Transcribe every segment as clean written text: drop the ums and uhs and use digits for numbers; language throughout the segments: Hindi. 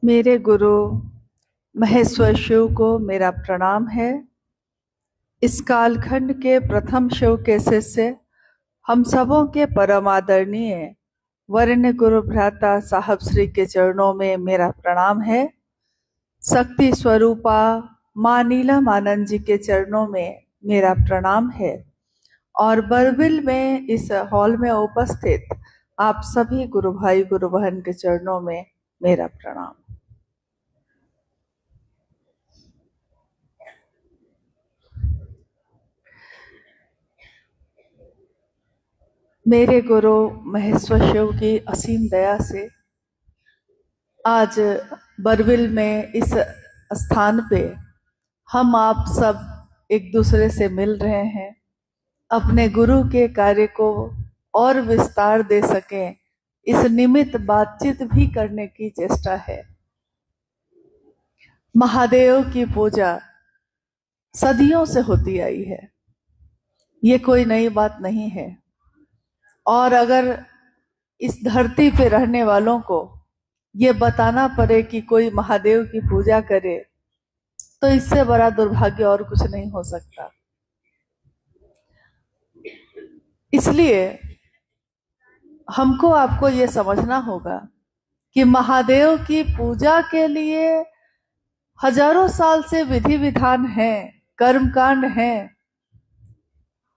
मेरे गुरु महेश्वर शिव को मेरा प्रणाम है। इस कालखंड के प्रथम शिव के शिष्य हम सबों के परम आदरणीय वरेण्य गुरु भ्राता साहब श्री के चरणों में मेरा प्रणाम है। शक्ति स्वरूपा माँ नीलम आनंद जी के चरणों में मेरा प्रणाम है और बरबिल में इस हॉल में उपस्थित आप सभी गुरु भाई गुरु बहन के चरणों में मेरा प्रणाम। मेरे गुरु महेश्वर शिव की असीम दया से आज बरबिल में इस स्थान पे हम आप सब एक दूसरे से मिल रहे हैं। अपने गुरु के कार्य को और विस्तार दे सकें, इस निमित्त बातचीत भी करने की चेष्टा है। महादेव की पूजा सदियों से होती आई है, ये कोई नई बात नहीं है। और अगर इस धरती पे रहने वालों को ये बताना पड़े कि कोई महादेव की पूजा करे, तो इससे बड़ा दुर्भाग्य और कुछ नहीं हो सकता। इसलिए हमको आपको ये समझना होगा कि महादेव की पूजा के लिए हजारों साल से विधि विधान है, कर्मकांड है।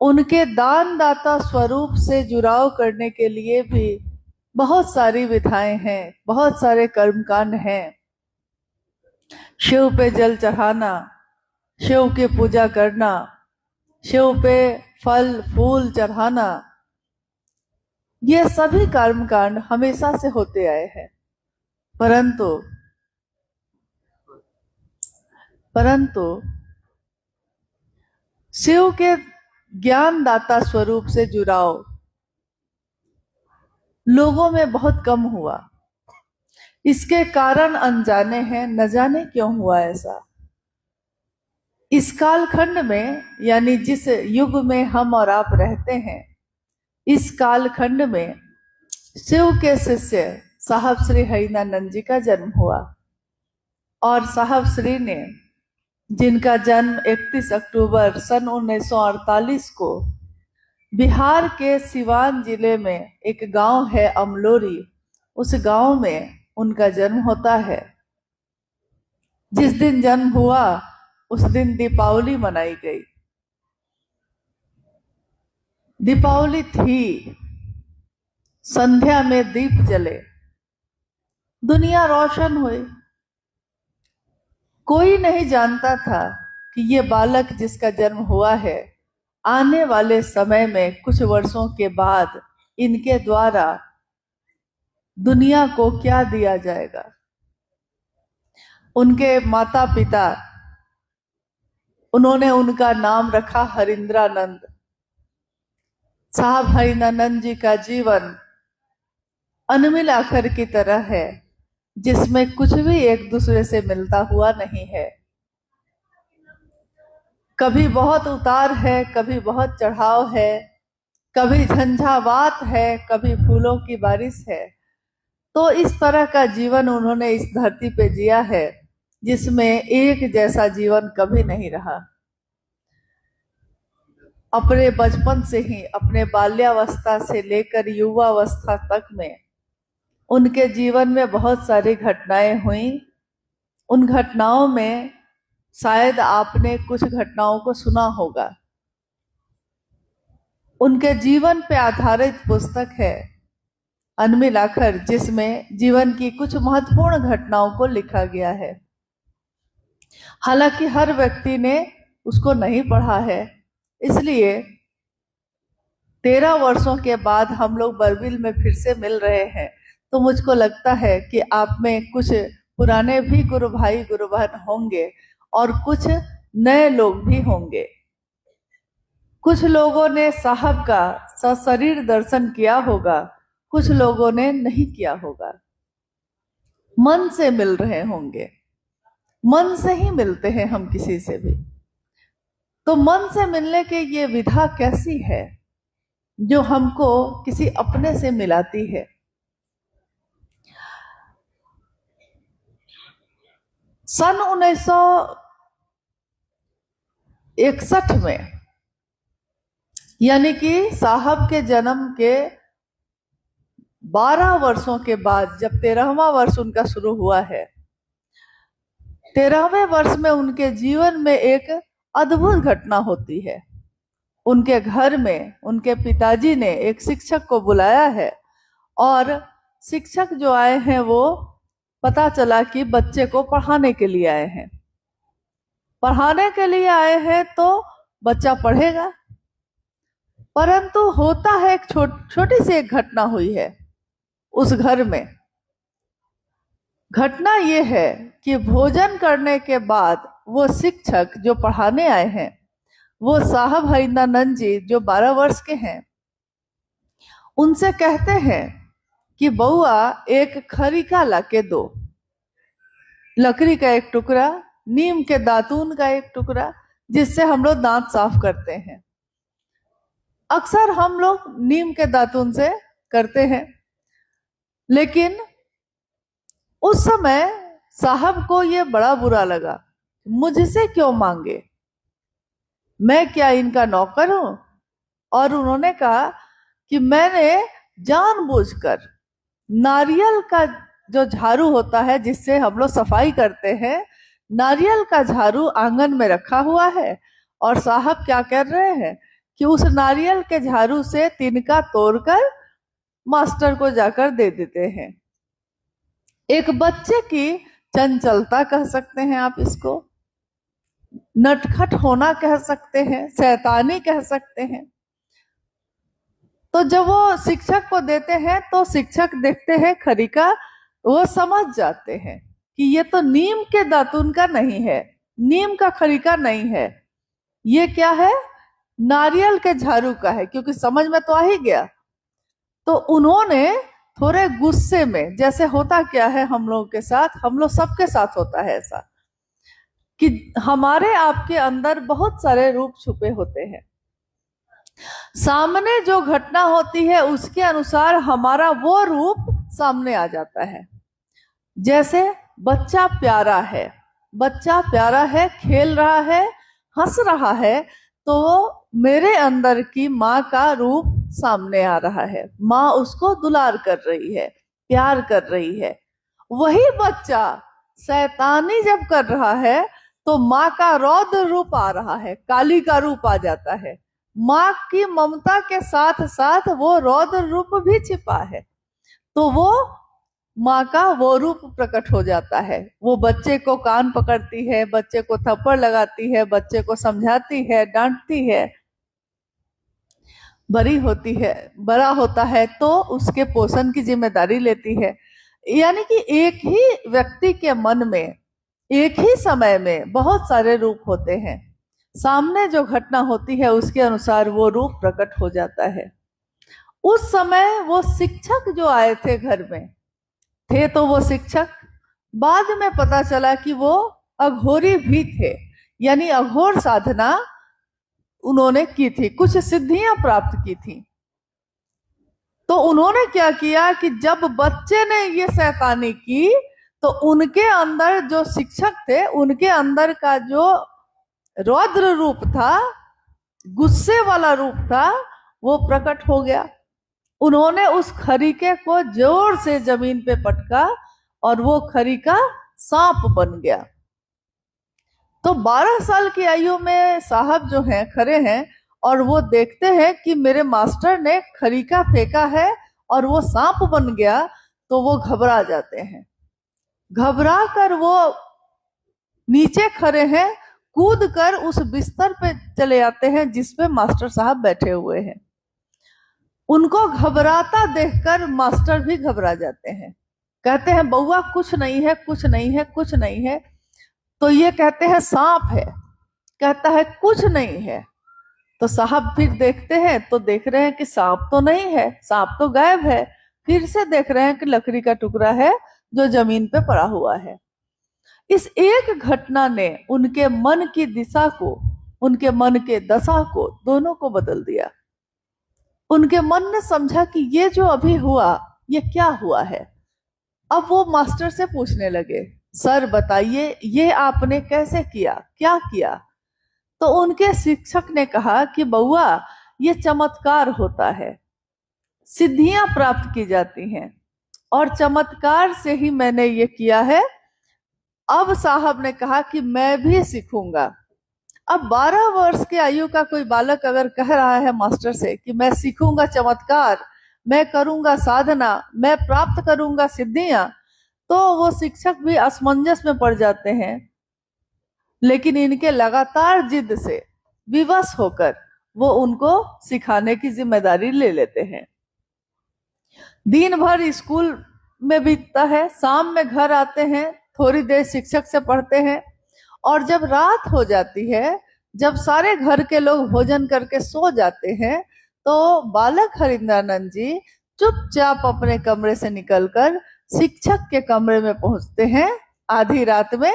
उनके दान दाता स्वरूप से जुड़ाव करने के लिए भी बहुत सारी विधाएं हैं, बहुत सारे कर्मकांड हैं। शिव पे जल चढ़ाना, शिव की पूजा करना, शिव पे फल फूल चढ़ाना, ये सभी कर्मकांड हमेशा से होते आए हैं। परंतु शिव के ज्ञान दाता स्वरूप से जुड़ाव लोगों में बहुत कम हुआ। इसके कारण अनजाने हैं, न जाने क्यों हुआ ऐसा। इस कालखंड में, यानी जिस युग में हम और आप रहते हैं, इस कालखंड में शिव के शिष्य साहब श्री हरिनानंद जी का जन्म हुआ। और साहब श्री ने, जिनका जन्म 31 अक्टूबर सन 1948 को बिहार के सिवान जिले में एक गांव है अमलोरी, उस गांव में उनका जन्म होता है। जिस दिन जन्म हुआ उस दिन दीपावली मनाई गई। दीपावली थी, संध्या में दीप जले, दुनिया रोशन हुई। कोई नहीं जानता था कि ये बालक जिसका जन्म हुआ है, आने वाले समय में कुछ वर्षों के बाद इनके द्वारा दुनिया को क्या दिया जाएगा। उनके माता पिता, उन्होंने उनका नाम रखा हरिंद्रानंद। साहब हरिनानंद जी का जीवन अनमिल आखर की तरह है, जिसमें कुछ भी एक दूसरे से मिलता हुआ नहीं है। कभी बहुत उतार है, कभी बहुत चढ़ाव है, कभी झंझावात है, कभी फूलों की बारिश है। तो इस तरह का जीवन उन्होंने इस धरती पे जिया है, जिसमें एक जैसा जीवन कभी नहीं रहा। अपने बचपन से ही, अपने बाल्यावस्था से लेकर युवावस्था तक में उनके जीवन में बहुत सारी घटनाएं हुई। उन घटनाओं में शायद आपने कुछ घटनाओं को सुना होगा। उनके जीवन पे आधारित पुस्तक है अनमिल आखर, जिसमें जीवन की कुछ महत्वपूर्ण घटनाओं को लिखा गया है। हालांकि हर व्यक्ति ने उसको नहीं पढ़ा है, इसलिए 13 वर्षों के बाद हम लोग बरबिल में फिर से मिल रहे हैं। तो मुझको लगता है कि आप में कुछ पुराने भी गुरु भाई गुरु बहन होंगे और कुछ नए लोग भी होंगे। कुछ लोगों ने साहब का सशरीर दर्शन किया होगा, कुछ लोगों ने नहीं किया होगा। मन से मिल रहे होंगे, मन से ही मिलते हैं हम किसी से भी। तो मन से मिलने की ये विधा कैसी है जो हमको किसी अपने से मिलाती है। सन 1961 में, यानी कि साहब के जन्म के 12 वर्षों के बाद, जब 13वां वर्ष उनका शुरू हुआ है, 13वें वर्ष में उनके जीवन में एक अद्भुत घटना होती है। उनके घर में उनके पिताजी ने एक शिक्षक को बुलाया है, और शिक्षक जो आए हैं वो पता चला कि बच्चे को पढ़ाने के लिए आए हैं। पढ़ाने के लिए आए हैं तो बच्चा पढ़ेगा, परंतु होता है एक छोटी सी एक घटना हुई है उस घर में। घटना ये है कि भोजन करने के बाद वो शिक्षक जो पढ़ाने आए हैं, वो साहब हरिंदानंद जी जो 12 वर्ष के हैं, उनसे कहते हैं कि बउआ एक खरीका लाके दो, लकड़ी का एक टुकड़ा, नीम के दातून का एक टुकड़ा, जिससे हम लोग दांत साफ करते हैं। अक्सर हम लोग नीम के दातून से करते हैं, लेकिन उस समय साहब को ये बड़ा बुरा लगा, मुझसे क्यों मांगे, मैं क्या इनका नौकर हूं? और उन्होंने कहा कि मैंने जानबूझकर नारियल का जो झाड़ू होता है जिससे हम लोग सफाई करते हैं, नारियल का झाड़ू आंगन में रखा हुआ है, और साहब क्या कर रहे हैं कि उस नारियल के झाड़ू से तिनका तोड़कर मास्टर को जाकर दे देते हैं। एक बच्चे की चंचलता कह सकते हैं आप इसको, नटखट होना कह सकते हैं, शैतानी कह सकते हैं। तो जब वो शिक्षक को देते हैं तो शिक्षक देखते हैं खरीका, वो समझ जाते हैं कि ये तो नीम के दातून का नहीं है, नीम का खरीका नहीं है, ये क्या है, नारियल के झाड़ू का है, क्योंकि समझ में तो आ ही गया। तो उन्होंने थोड़े गुस्से में, जैसे होता क्या है हम लोगों के साथ, हम लोग सबके साथ होता है ऐसा कि हमारे आपके अंदर बहुत सारे रूप छुपे होते हैं, सामने जो घटना होती है उसके अनुसार हमारा वो रूप सामने आ जाता है। जैसे बच्चा प्यारा है, बच्चा प्यारा है, खेल रहा है, हंस रहा है, तो मेरे अंदर की माँ का रूप सामने आ रहा है, माँ उसको दुलार कर रही है, प्यार कर रही है। वही बच्चा शैतानी जब कर रहा है तो माँ का रौद्र रूप आ रहा है, काली का रूप आ जाता है। माँ की ममता के साथ साथ वो रौद्र रूप भी छिपा है, तो वो माँ का वो रूप प्रकट हो जाता है। वो बच्चे को कान पकड़ती है, बच्चे को थप्पड़ लगाती है, बच्चे को समझाती है, डांटती है, बड़ी होती है, बड़ा होता है तो उसके पोषण की जिम्मेदारी लेती है। यानी कि एक ही व्यक्ति के मन में एक ही समय में बहुत सारे रूप होते हैं, सामने जो घटना होती है उसके अनुसार वो रूप प्रकट हो जाता है। उस समय वो शिक्षक जो आए थे घर में थे, तो वो शिक्षक बाद में पता चला कि वो अघोरी भी थे, यानी अघोर साधना उन्होंने की थी, कुछ सिद्धियां प्राप्त की थी। तो उन्होंने क्या किया कि जब बच्चे ने ये शैतानी की तो उनके अंदर जो शिक्षक थे, उनके अंदर का जो रौद्र रूप था, गुस्से वाला रूप था, वो प्रकट हो गया। उन्होंने उस खरीके को जोर से जमीन पे पटका और वो खरीका सांप बन गया। तो 12 साल की आयु में साहब जो हैं खड़े हैं और वो देखते हैं कि मेरे मास्टर ने खरीका फेंका है और वो सांप बन गया, तो वो घबरा जाते हैं। घबरा कर वो नीचे खड़े हैं, कूद कर उस बिस्तर पे चले आते हैं जिसपे मास्टर साहब बैठे हुए हैं। उनको घबराता देखकर मास्टर भी घबरा जाते हैं, कहते हैं बउआ कुछ नहीं है, कुछ नहीं है, कुछ नहीं है। तो ये कहते हैं सांप है, कहता है कुछ नहीं है। तो साहब फिर देखते हैं तो देख रहे हैं कि सांप तो नहीं है, सांप तो गायब है। फिर से देख रहे हैं कि लकड़ी का टुकड़ा है जो जमीन पे पड़ा हुआ है। इस एक घटना ने उनके मन की दिशा को, उनके मन के दशा को, दोनों को बदल दिया। उनके मन ने समझा कि ये जो अभी हुआ ये क्या हुआ है। अब वो मास्टर से पूछने लगे, सर बताइए ये आपने कैसे किया, क्या किया? तो उनके शिक्षक ने कहा कि बउआ ये चमत्कार होता है, सिद्धियां प्राप्त की जाती हैं और चमत्कार से ही मैंने ये किया है। अब साहब ने कहा कि मैं भी सीखूंगा। अब 12 वर्ष की आयु का कोई बालक अगर कह रहा है मास्टर से कि मैं सीखूंगा चमत्कार, मैं करूंगा साधना, मैं प्राप्त करूंगा सिद्धियां, तो वो शिक्षक भी असमंजस में पड़ जाते हैं। लेकिन इनके लगातार जिद से विवश होकर वो उनको सिखाने की जिम्मेदारी ले लेते हैं। दिन भर स्कूल में बीतता है, शाम में घर आते हैं, थोड़ी देर शिक्षक से पढ़ते हैं, और जब रात हो जाती है, जब सारे घर के लोग भोजन करके सो जाते हैं, तो बालक हरिंद्रानंद जी चुपचाप अपने कमरे से निकलकर शिक्षक के कमरे में पहुंचते हैं आधी रात में।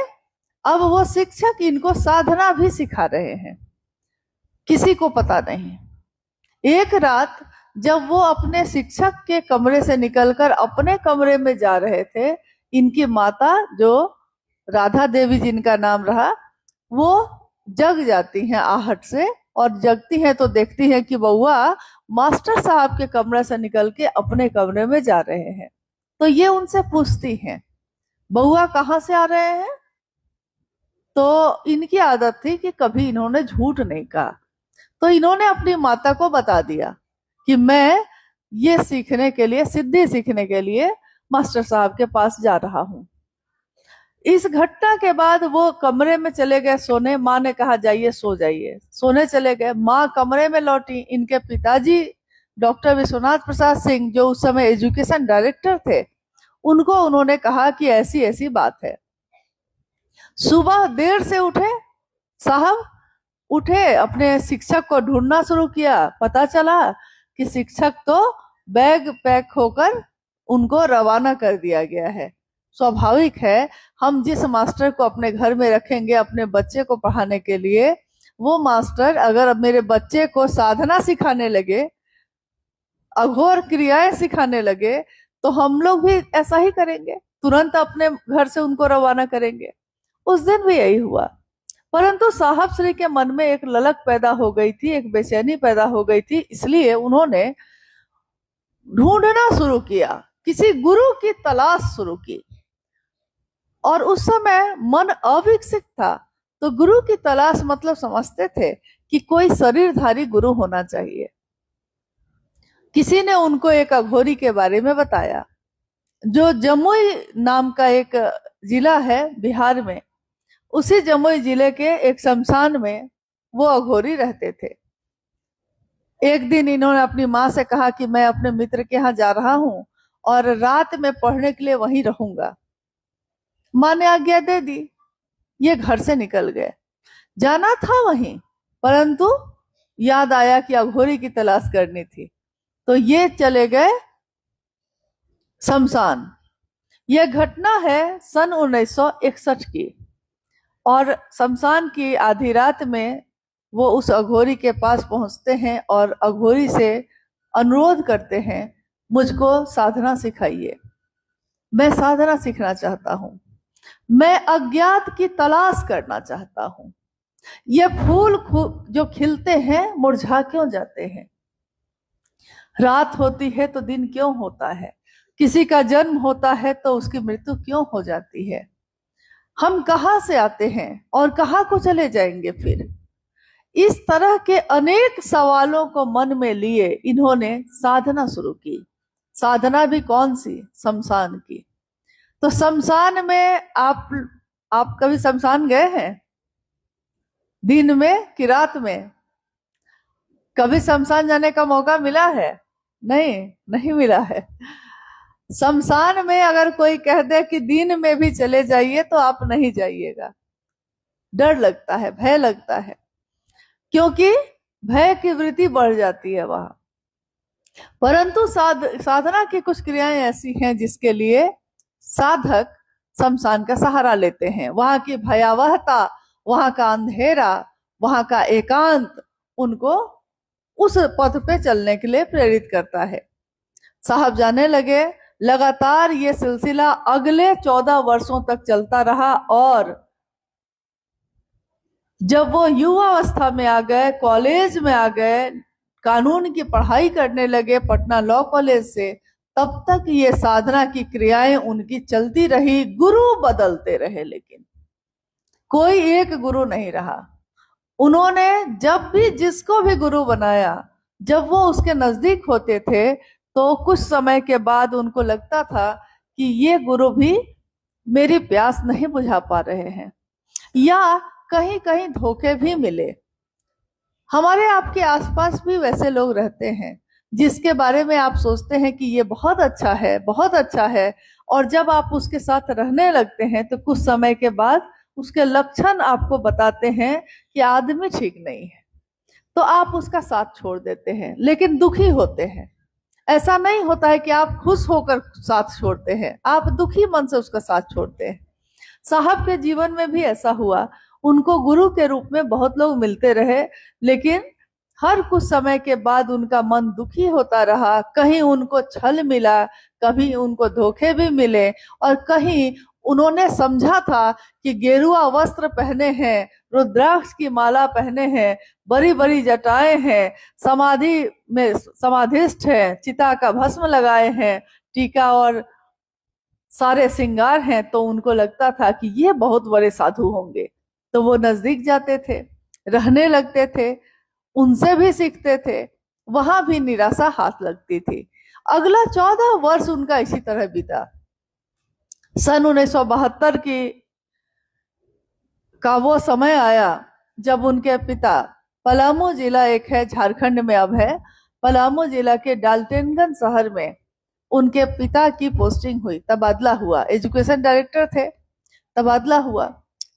अब वो शिक्षक इनको साधना भी सिखा रहे हैं, किसी को पता नहीं। एक रात जब वो अपने शिक्षक के कमरे से निकलकर अपने कमरे में जा रहे थे, इनकी माता, जो राधा देवी जिनका नाम रहा, वो जग जाती हैं आहट से, और जगती हैं तो देखती हैं कि बउआ मास्टर साहब के कमरे से निकल के अपने कमरे में जा रहे हैं। तो ये उनसे पूछती हैं, बउआ कहाँ से आ रहे हैं? तो इनकी आदत थी कि कभी इन्होंने झूठ नहीं कहा, तो इन्होंने अपनी माता को बता दिया कि मैं ये सीखने के लिए, सिद्धि सीखने के लिए मास्टर साहब के पास जा रहा हूं। इस घटना के बाद वो कमरे में चले गए सोने। माँ ने कहा जाइए सो जाइए, सोने चले गए। माँ कमरे में लौटी। इनके पिताजी डॉक्टर विश्वनाथ प्रसाद सिंह, जो उस समय एजुकेशन डायरेक्टर थे, उनको उन्होंने कहा कि ऐसी ऐसी बात है। सुबह देर से उठे साहब, उठे, अपने शिक्षक को ढूंढना शुरू किया। पता चला कि शिक्षक तो बैग पैक होकर उनको रवाना कर दिया गया है। स्वाभाविक है, हम जिस मास्टर को अपने घर में रखेंगे अपने बच्चे को पढ़ाने के लिए, वो मास्टर अगर मेरे बच्चे को साधना सिखाने लगे, अघोर क्रियाएं सिखाने लगे, तो हम लोग भी ऐसा ही करेंगे, तुरंत अपने घर से उनको रवाना करेंगे। उस दिन भी यही हुआ। परंतु साहब श्री के मन में एक ललक पैदा हो गई थी, एक बेचैनी पैदा हो गई थी, इसलिए उन्होंने ढूंढना शुरू किया, किसी गुरु की तलाश शुरू की। और उस समय मन अविकसित था, तो गुरु की तलाश मतलब समझते थे कि कोई शरीरधारी गुरु होना चाहिए। किसी ने उनको एक अघोरी के बारे में बताया, जो जमुई नाम का एक जिला है बिहार में, उसी जमुई जिले के एक शमशान में वो अघोरी रहते थे। एक दिन इन्होंने अपनी माँ से कहा कि मैं अपने मित्र के यहाँ जा रहा हूँ और रात में पढ़ने के लिए वहीं रहूंगा। माँ ने आज्ञा दे दी। ये घर से निकल गए। जाना था वहीं, परंतु याद आया कि अघोरी की तलाश करनी थी, तो ये चले गए शमशान। यह घटना है सन 1961 की, और शमशान की आधी रात में वो उस अघोरी के पास पहुंचते हैं और अघोरी से अनुरोध करते हैं, मुझको साधना सिखाइए, मैं साधना सीखना चाहता हूं, मैं अज्ञात की तलाश करना चाहता हूं। ये फूल जो खिलते हैं मुरझा क्यों जाते हैं? रात होती है तो दिन क्यों होता है? किसी का जन्म होता है तो उसकी मृत्यु क्यों हो जाती है? हम कहाँ से आते हैं और कहाँ को चले जाएंगे फिर? इस तरह के अनेक सवालों को मन में लिए इन्होंने साधना शुरू की। साधना भी कौन सी? शमशान की। तो शमशान में आप कभी शमशान गए हैं? दिन में कि रात में? कभी शमशान जाने का मौका मिला है? नहीं मिला है। शमशान में अगर कोई कह दे कि दिन में भी चले जाइए तो आप नहीं जाइएगा। डर लगता है, भय लगता है, क्योंकि भय की वृत्ति बढ़ जाती है वहां। परंतु साधना की कुछ क्रियाएं ऐसी हैं जिसके लिए साधक शमशान का सहारा लेते हैं। वहां की भयावहता, वहां का अंधेरा, वहां का एकांत उनको उस पथ पे चलने के लिए प्रेरित करता है। साहब जाने लगे लगातार ये सिलसिला अगले 14 वर्षों तक चलता रहा और जब वो युवा अवस्था में आ गए, कॉलेज में आ गए, कानून की पढ़ाई करने लगे पटना लॉ कॉलेज से, तब तक ये साधना की क्रियाएं उनकी चलती रही। गुरु बदलते रहे लेकिन कोई एक गुरु नहीं रहा। उन्होंने जब भी जिसको भी गुरु बनाया, जब वो उसके नजदीक होते थे तो कुछ समय के बाद उनको लगता था कि ये गुरु भी मेरी प्यास नहीं बुझा पा रहे हैं, या कहीं कहीं धोखे भी मिले। हमारे आपके आसपास भी वैसे लोग रहते हैं जिसके बारे में आप सोचते हैं कि ये बहुत अच्छा है, बहुत अच्छा है, और जब आप उसके साथ रहने लगते हैं तो कुछ समय के बाद उसके लक्षण आपको बताते हैं कि आदमी ठीक नहीं है, तो आप उसका साथ छोड़ देते हैं, लेकिन दुखी होते हैं। ऐसा नहीं होता है कि आप खुश होकर साथ छोड़ते हैं, आप दुखी मन से उसका साथ छोड़ते हैं। साहब के जीवन में भी ऐसा हुआ। उनको गुरु के रूप में बहुत लोग मिलते रहे, लेकिन हर कुछ समय के बाद उनका मन दुखी होता रहा। कहीं उनको छल मिला, कभी उनको धोखे भी मिले, और कहीं उन्होंने समझा था कि गेरुआ वस्त्र पहने हैं, रुद्राक्ष की माला पहने हैं, बड़ी बड़ी जटाएं हैं, समाधि में समाधिष्ठ है, चिता का भस्म लगाए हैं, टीका और सारे श्रृंगार हैं, तो उनको लगता था कि ये बहुत बड़े साधु होंगे। तो वो नजदीक जाते थे, रहने लगते थे, उनसे भी सीखते थे, वहां भी निराशा हाथ लगती थी। अगला 14 वर्ष उनका इसी तरह बीता। सन 1972 का वो समय आया जब उनके पिता, पलामू जिला एक है झारखंड में अब है, पलामू जिला के डाल्टनगंज शहर में उनके पिता की पोस्टिंग हुई, तबादला हुआ। एजुकेशन डायरेक्टर थे, तबादला हुआ।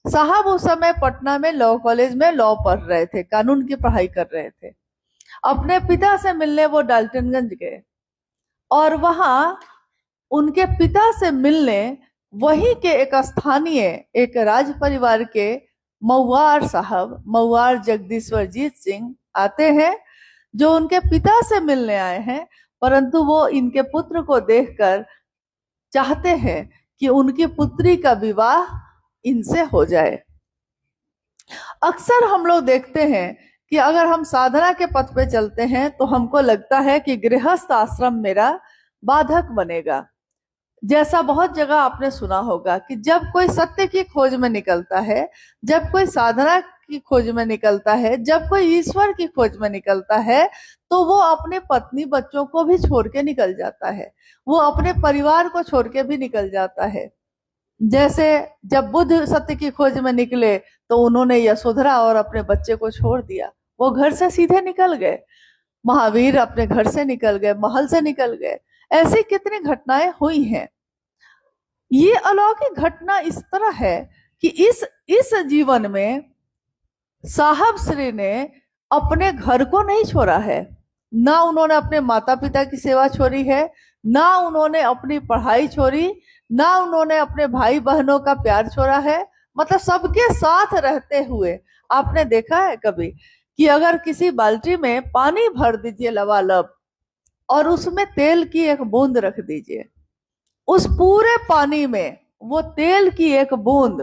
साहब उस समय पटना में लॉ कॉलेज में लॉ पढ़ रहे थे, कानून की पढ़ाई कर रहे थे। अपने पिता से मिलने वो डाल्टनगंज गए और वहां उनके पिता से मिलने वहीं के एक स्थानीय, एक राज परिवार के मऊआर साहब, मऊआर जगदीश्वरजीत सिंह आते हैं, जो उनके पिता से मिलने आए हैं, परंतु वो इनके पुत्र को देखकर चाहते हैं कि उनकी पुत्री का विवाह इनसे हो जाए। अक्सर हम लोग देखते हैं कि अगर हम साधना के पथ पे चलते हैं तो हमको लगता है कि गृहस्थ आश्रम मेरा बाधक बनेगा। जैसा बहुत जगह आपने सुना होगा कि जब कोई सत्य की खोज में निकलता है, जब कोई साधना की खोज में निकलता है, जब कोई ईश्वर की खोज में निकलता है, तो वो अपने पत्नी बच्चों को भी छोड़ के निकल जाता है, वो अपने परिवार को छोड़ के भी निकल जाता है। जैसे जब बुद्ध सत्य की खोज में निकले तो उन्होंने यशोधरा और अपने बच्चे को छोड़ दिया, वो घर से सीधे निकल गए। महावीर अपने घर से निकल गए, महल से निकल गए। ऐसी कितनी घटनाएं हुई हैं। ये अलौकिक घटना इस तरह है कि इस जीवन में साहब श्री ने अपने घर को नहीं छोड़ा है, ना उन्होंने अपने माता पिता की सेवा छोड़ी है, ना उन्होंने अपनी पढ़ाई छोड़ी, ना उन्होंने अपने भाई बहनों का प्यार छोड़ा है। मतलब सबके साथ रहते हुए आपने देखा है कभी कि अगर किसी बाल्टी में पानी भर दीजिए लबालब और उसमें तेल की एक बूंद रख दीजिए, उस पूरे पानी में वो तेल की एक बूंद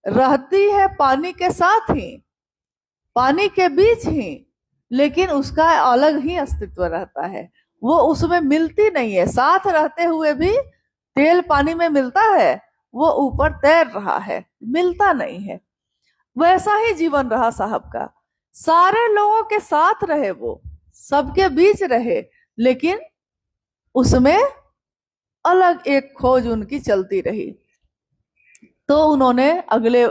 रहती है पानी के साथ ही, पानी के बीच ही, लेकिन उसका अलग ही अस्तित्व रहता है, वो उसमें मिलती नहीं है। साथ रहते हुए भी तेल पानी में मिलता है, वो ऊपर तैर रहा है, मिलता नहीं है। वैसा ही जीवन रहा साहब का। सारे लोगों के साथ रहे, वो सबके बीच रहे, लेकिन उसमें अलग एक खोज उनकी चलती रही। तो उन्होंने अगले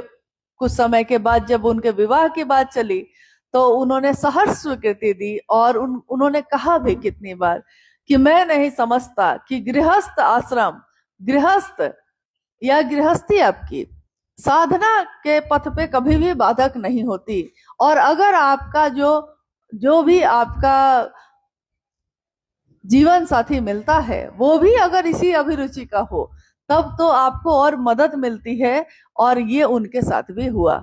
कुछ समय के बाद जब उनके विवाह की बात चली तो उन्होंने सहर्ष स्वीकृति दी और उन्होंने कहा भी कितनी बार कि मैं नहीं समझता कि गृहस्थ आश्रम, गृहस्थ या गृहस्थी आपकी साधना के पथ पे कभी भी बाधक नहीं होती। और अगर आपका जो भी आपका जीवन साथी मिलता है वो भी अगर इसी अभिरुचि का हो, तब तो आपको और मदद मिलती है, और ये उनके साथ भी हुआ।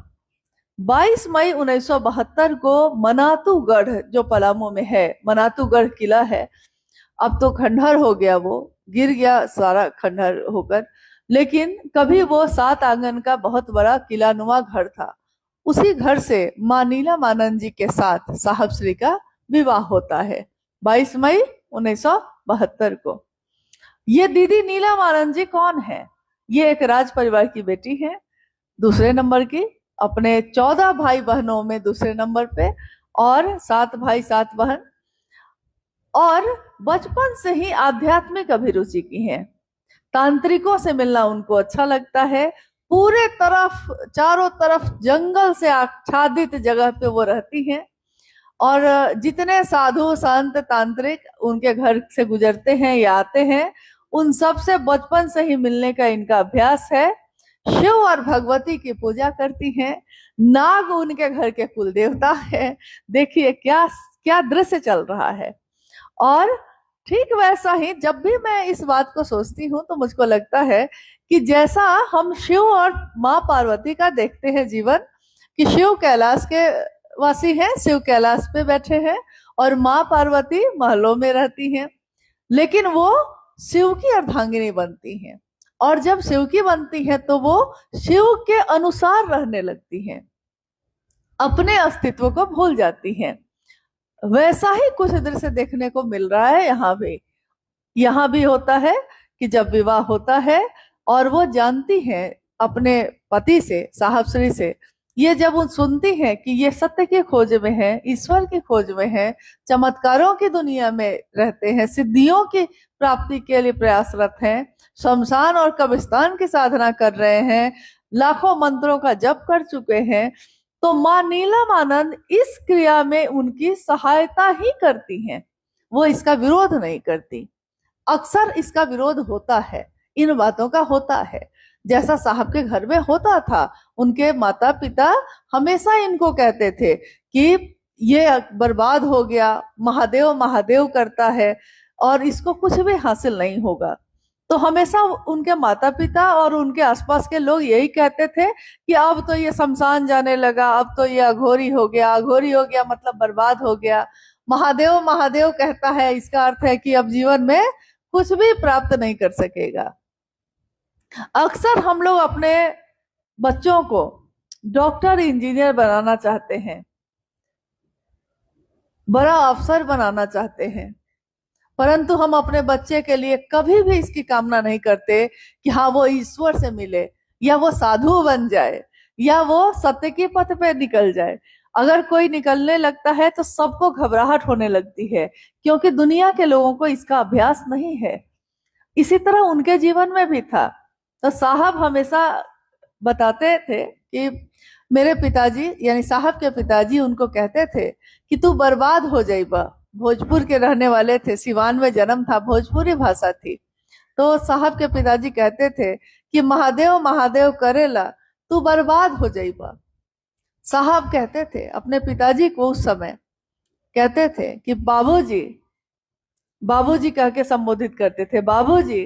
22 मई 1972 को मनातूगढ़, जो पलामू में है, मनातूगढ़ किला है, अब तो खंडहर हो गया, वो गिर गया सारा खंडहर होकर। लेकिन कभी वो 7 आंगन का बहुत बड़ा किलानुमा घर था। उसी घर से माँ नीलमानंद जी के साथ साहब श्री का विवाह होता है 22 मई 1972 को। ये दीदी नीलमानंद जी कौन है? ये एक राज परिवार की बेटी है, दूसरे नंबर की, अपने 14 भाई बहनों में दूसरे नंबर पे, और 7 भाई 7 बहन, और बचपन से ही आध्यात्मिक अभिरुचि की है। तांत्रिकों से मिलना उनको अच्छा लगता है। पूरे तरफ, चारों तरफ जंगल से आच्छादित जगह पे वो रहती हैं, और जितने साधु संत तांत्रिक उनके घर से गुजरते हैं या आते हैं, उन सब से बचपन से ही मिलने का इनका अभ्यास है। शिव और भगवती की पूजा करती हैं। नाग उनके घर के कुल देवता है। देखिए क्या क्या दृश्य चल रहा है। और ठीक वैसा ही जब भी मैं इस बात को सोचती हूँ तो मुझको लगता है कि जैसा हम शिव और माँ पार्वती का देखते हैं जीवन, कि शिव कैलाश के वासी हैं, शिव कैलाश पे बैठे हैं, और माँ पार्वती महलों में रहती हैं, लेकिन वो शिव की अर्धांगिनी बनती हैं। और जब शिव की बनती हैं तो वो शिव के अनुसार रहने लगती हैं, अपने अस्तित्व को भूल जाती हैं। वैसा ही कुछ दृश्य देखने को मिल रहा है यहाँ भी। यहाँ भी होता है कि जब विवाह होता है और वो जानती हैं अपने पति से, साहब श्री से, ये जब उन सुनती हैं कि ये सत्य की खोज में है, ईश्वर की खोज में है, चमत्कारों की दुनिया में रहते हैं, सिद्धियों की प्राप्ति के लिए प्रयासरत हैं, शमशान और कब्रिस्तान की साधना कर रहे हैं, लाखों मंत्रों का जप कर चुके हैं, तो माँ नीलमानंद इस क्रिया में उनकी सहायता ही करती हैं। वो इसका विरोध नहीं करती। अक्सर इसका विरोध होता है, इन बातों का होता है, जैसा साहब के घर में होता था। उनके माता पिता हमेशा इनको कहते थे कि ये बर्बाद हो गया, महादेव महादेव करता है और इसको कुछ भी हासिल नहीं होगा। तो हमेशा उनके माता पिता और उनके आसपास के लोग यही कहते थे कि अब तो ये शमशान जाने लगा, अब तो ये अघोरी हो गया, अघोरी हो गया मतलब बर्बाद हो गया। महादेव महादेव कहता है, इसका अर्थ है कि अब जीवन में कुछ भी प्राप्त नहीं कर सकेगा। अक्सर हम लोग अपने बच्चों को डॉक्टर इंजीनियर बनाना चाहते हैं, बड़ा अफसर बनाना चाहते हैं, परंतु हम अपने बच्चे के लिए कभी भी इसकी कामना नहीं करते कि हाँ वो ईश्वर से मिले, या वो साधु बन जाए, या वो सत्य की पथ पे निकल जाए। अगर कोई निकलने लगता है तो सबको घबराहट होने लगती है, क्योंकि दुनिया के लोगों को इसका अभ्यास नहीं है। इसी तरह उनके जीवन में भी था। तो साहब हमेशा बताते थे कि मेरे पिताजी यानी साहब के पिताजी उनको कहते थे कि तू बर्बाद हो जाइबा। भोजपुर के रहने वाले थे, सिवान में जन्म था, भोजपुरी भाषा थी। तो साहब के पिताजी कहते थे कि महादेव महादेव करेला, तू बर्बाद हो जाइबा। साहब कहते थे अपने पिताजी को, उस समय कहते थे कि बाबूजी, बाबूजी कह के संबोधित करते थे, बाबूजी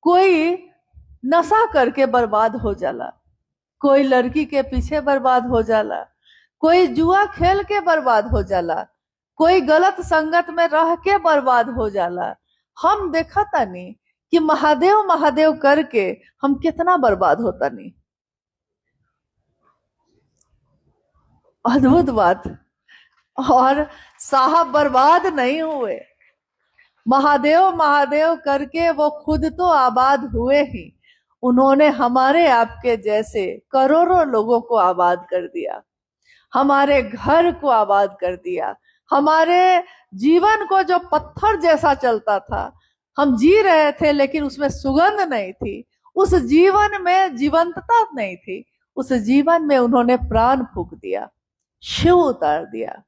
कोई नशा करके बर्बाद हो जाला, कोई लड़की के पीछे बर्बाद हो जाला, कोई जुआ खेल के बर्बाद हो जाला, कोई गलत संगत में रह के बर्बाद हो जाला। हम देखा तानी कि महादेव महादेव करके हम कितना बर्बाद होता नहीं। अद्भुत बात। और साहब बर्बाद नहीं हुए, महादेव महादेव करके वो खुद तो आबाद हुए ही, उन्होंने हमारे आपके जैसे करोड़ों लोगों को आबाद कर दिया, हमारे घर को आबाद कर दिया। हमारे जीवन को जो पत्थर जैसा चलता था, हम जी रहे थे लेकिन उसमें सुगंध नहीं थी, उस जीवन में जीवंतता नहीं थी, उस जीवन में उन्होंने प्राण फूंक दिया, शिव उतार दिया।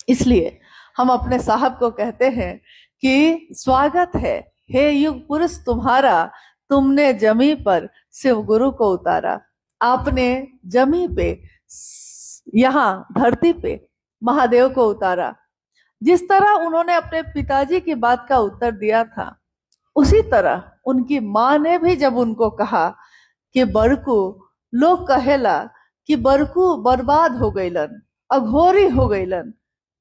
इसलिए हम अपने साहब को कहते हैं कि स्वागत है हे युग पुरुष तुम्हारा, तुमने जमी पर शिव गुरु को उतारा। आपने जमी पे, यहाँ धरती पे महादेव को उतारा। जिस तरह उन्होंने अपने पिताजी की बात का उत्तर दिया था, उसी तरह उनकी माँ ने भी जब उनको कहा कि बरकू, लोग कहेला कि बरकू बर्बाद हो गईलन, अघोरी हो गईलन,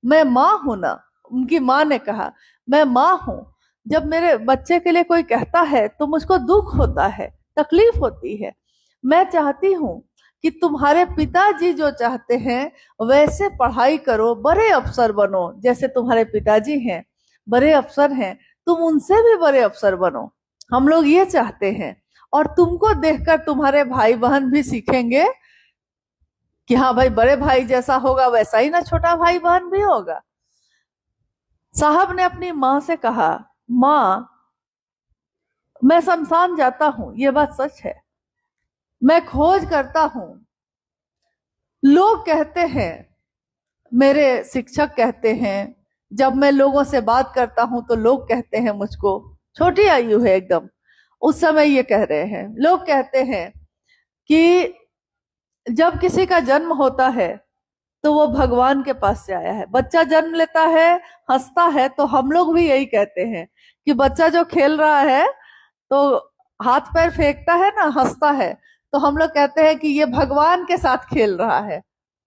मैं माँ हूं ना, उनकी माँ ने कहा, मैं माँ हूं, जब मेरे बच्चे के लिए कोई कहता है तो मुझको दुख होता है, तकलीफ होती है। मैं चाहती हूँ कि तुम्हारे पिताजी जो चाहते हैं वैसे पढ़ाई करो, बड़े अफसर बनो, जैसे तुम्हारे पिताजी हैं बड़े अफसर हैं, तुम उनसे भी बड़े अफसर बनो, हम लोग ये चाहते हैं। और तुमको देखकर तुम्हारे भाई बहन भी सीखेंगे कि हाँ भाई, बड़े भाई जैसा होगा वैसा ही ना छोटा भाई बहन भी होगा। साहब ने अपनी माँ से कहा, माँ मैं शमशान जाता हूं, ये बात सच है, मैं खोज करता हूं, लोग कहते हैं, मेरे शिक्षक कहते हैं, जब मैं लोगों से बात करता हूं तो लोग कहते हैं मुझको, छोटी आयु है एकदम, उस समय ये कह रहे हैं, लोग कहते हैं कि जब किसी का जन्म होता है तो वो भगवान के पास से आया है। बच्चा जन्म लेता है, हंसता है, तो हम लोग भी यही कहते हैं कि बच्चा जो खेल रहा है तो हाथ पैर फेंकता है ना, हंसता है, तो हम लोग कहते हैं कि ये भगवान के साथ खेल रहा है।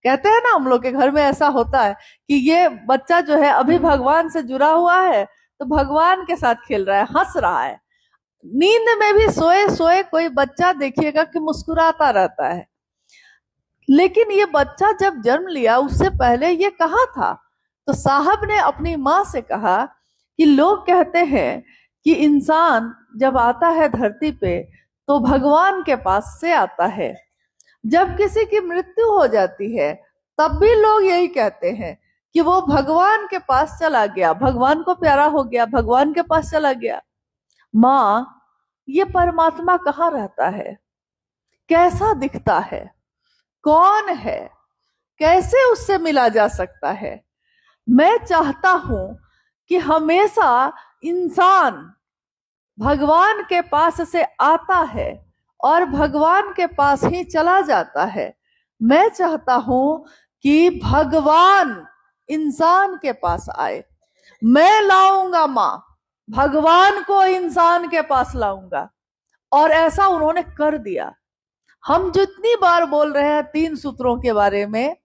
कहते हैं ना, हम लोग के घर में ऐसा होता है कि ये बच्चा जो है अभी भगवान से जुड़ा हुआ है, तो भगवान के साथ खेल रहा है, हंस रहा है। नींद में भी सोए सोए कोई बच्चा देखिएगा कि मुस्कुराता रहता है। लेकिन ये बच्चा जब जन्म लिया उससे पहले ये कहाँ था? तो साहब ने अपनी माँ से कहा कि लोग कहते हैं कि इंसान जब आता है धरती पे तो भगवान के पास से आता है, जब किसी की मृत्यु हो जाती है तब भी लोग यही कहते हैं कि वो भगवान के पास चला गया, भगवान को प्यारा हो गया, भगवान के पास चला गया। माँ, ये परमात्मा कहाँ रहता है? कैसा दिखता है? कौन है? कैसे उससे मिला जा सकता है? मैं चाहता हूं कि हमेशा इंसान भगवान के पास से आता है और भगवान के पास ही चला जाता है। मैं चाहता हूं कि भगवान इंसान के पास आए। मैं लाऊंगा मां, भगवान को इंसान के पास लाऊंगा। और ऐसा उन्होंने कर दिया। हम जितनी बार बोल रहे हैं 3 सूत्रों के बारे में,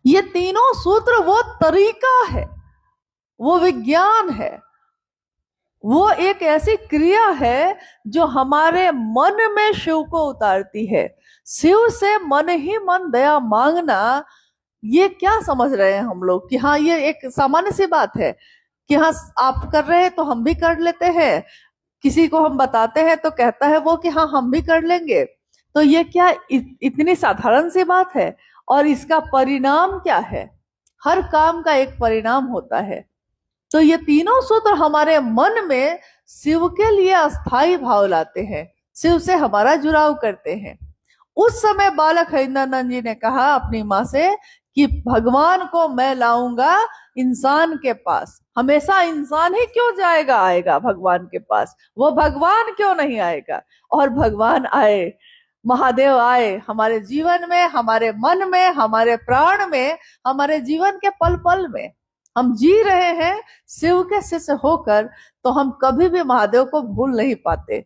ये तीनों सूत्र वो तरीका है, वो विज्ञान है, वो एक ऐसी क्रिया है जो हमारे मन में शिव को उतारती है। शिव से मन ही मन दया मांगना, ये क्या समझ रहे हैं हम लोग कि हाँ ये एक सामान्य सी बात है कि हाँ आप कर रहे हैं तो हम भी कर लेते हैं, किसी को हम बताते हैं तो कहता है वो कि हाँ हम भी कर लेंगे। तो ये क्या इतनी साधारण सी बात है? और इसका परिणाम क्या है? हर काम का एक परिणाम होता है। तो ये तीनों सूत्र हमारे मन में शिव के लिए अस्थाई भाव लाते हैं, शिव से हमारा जुड़ाव करते हैं। उस समय बालक हरिंद्रानंद जी ने कहा अपनी माँ से कि भगवान को मैं लाऊंगा इंसान के पास। हमेशा इंसान ही क्यों जाएगा आएगा भगवान के पास, वो भगवान क्यों नहीं आएगा? और भगवान आए, महादेव आए हमारे जीवन में, हमारे मन में, हमारे प्राण में, हमारे जीवन के पल पल में। हम जी रहे हैं शिव के शिष्य होकर, तो हम कभी भी महादेव को भूल नहीं पाते।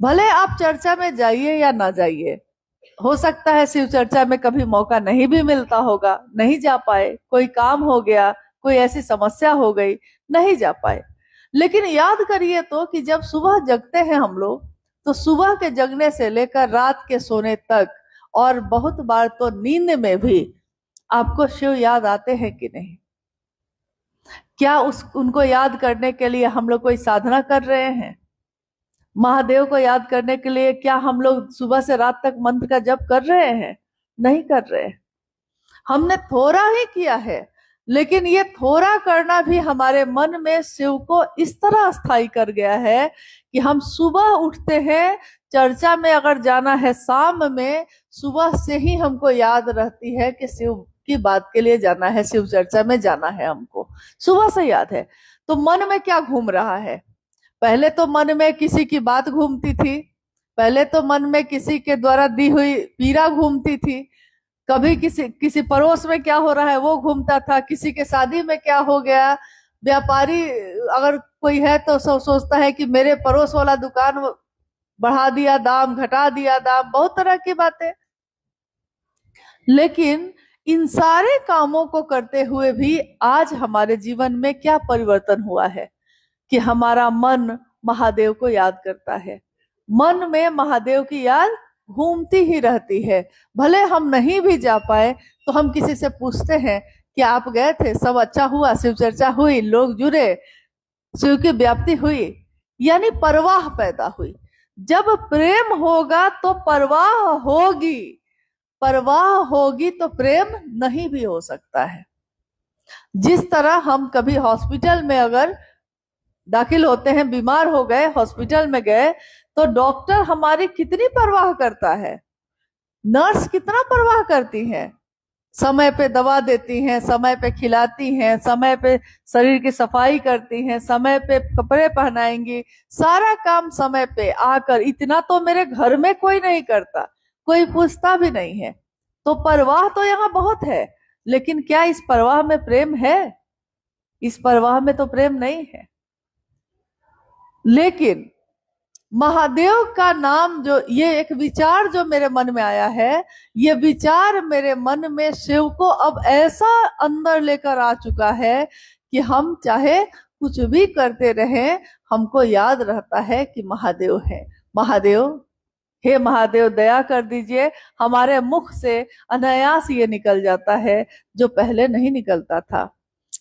भले आप चर्चा में जाइए या ना जाइए, हो सकता है शिव चर्चा में कभी मौका नहीं भी मिलता होगा, नहीं जा पाए, कोई काम हो गया, कोई ऐसी समस्या हो गई, नहीं जा पाए। लेकिन याद करिए तो कि जब सुबह जगते हैं हम लोग, तो सुबह के जगने से लेकर रात के सोने तक, और बहुत बार तो नींद में भी आपको शिव याद आते हैं कि नहीं? क्या उनको याद करने के लिए हम लोग कोई साधना कर रहे हैं? महादेव को याद करने के लिए क्या हम लोग सुबह से रात तक मंत्र का जप कर रहे हैं? नहीं कर रहे। हमने थोड़ा ही किया है, लेकिन ये थोड़ा करना भी हमारे मन में शिव को इस तरह स्थायी कर गया है कि हम सुबह उठते हैं, चर्चा में अगर जाना है शाम में, सुबह से ही हमको याद रहती है कि शिव की बात के लिए जाना है, शिव चर्चा में जाना है, हमको सुबह से याद है। तो मन में क्या घूम रहा है? पहले तो मन में किसी की बात घूमती थी, पहले तो मन में किसी के द्वारा दी हुई पीड़ा घूमती थी, कभी किसी पड़ोस में क्या हो रहा है वो घूमता था, किसी के शादी में क्या हो गया, व्यापारी अगर कोई है तो सोचता है कि मेरे पड़ोस वाला दुकान बढ़ा दिया दाम, घटा दिया दाम, बहुत तरह की बातें। लेकिन इन सारे कामों को करते हुए भी आज हमारे जीवन में क्या परिवर्तन हुआ है कि हमारा मन महादेव को याद करता है। मन में महादेव की याद घूमती ही रहती है। भले हम नहीं भी जा पाए तो हम किसी से पूछते हैं कि आप गए थे, सब अच्छा हुआ, शिव चर्चा हुई, लोग जुड़े, शिव की व्याप्ति हुई, यानी परवाह पैदा हुई। जब प्रेम होगा तो परवाह होगी, परवाह होगी तो प्रेम नहीं भी हो सकता है। जिस तरह हम कभी हॉस्पिटल में अगर दाखिल होते हैं, बीमार हो गए, हॉस्पिटल में गए, तो डॉक्टर हमारी कितनी परवाह करता है, नर्स कितना परवाह करती है, समय पे दवा देती हैं, समय पे खिलाती हैं, समय पे शरीर की सफाई करती हैं, समय पे कपड़े पहनाएंगी, सारा काम समय पे आकर। इतना तो मेरे घर में कोई नहीं करता, कोई पूछता भी नहीं है। तो परवाह तो यहाँ बहुत है, लेकिन क्या इस परवाह में प्रेम है? इस परवाह में तो प्रेम नहीं है। लेकिन महादेव का नाम, जो ये एक विचार जो मेरे मन में आया है, ये विचार मेरे मन में शिव को अब ऐसा अंदर लेकर आ चुका है कि हम चाहे कुछ भी करते रहें, हमको याद रहता है कि महादेव है। महादेव, हे महादेव दया कर दीजिए। हमारे मुख से अनायास ये निकल जाता है जो पहले नहीं निकलता था।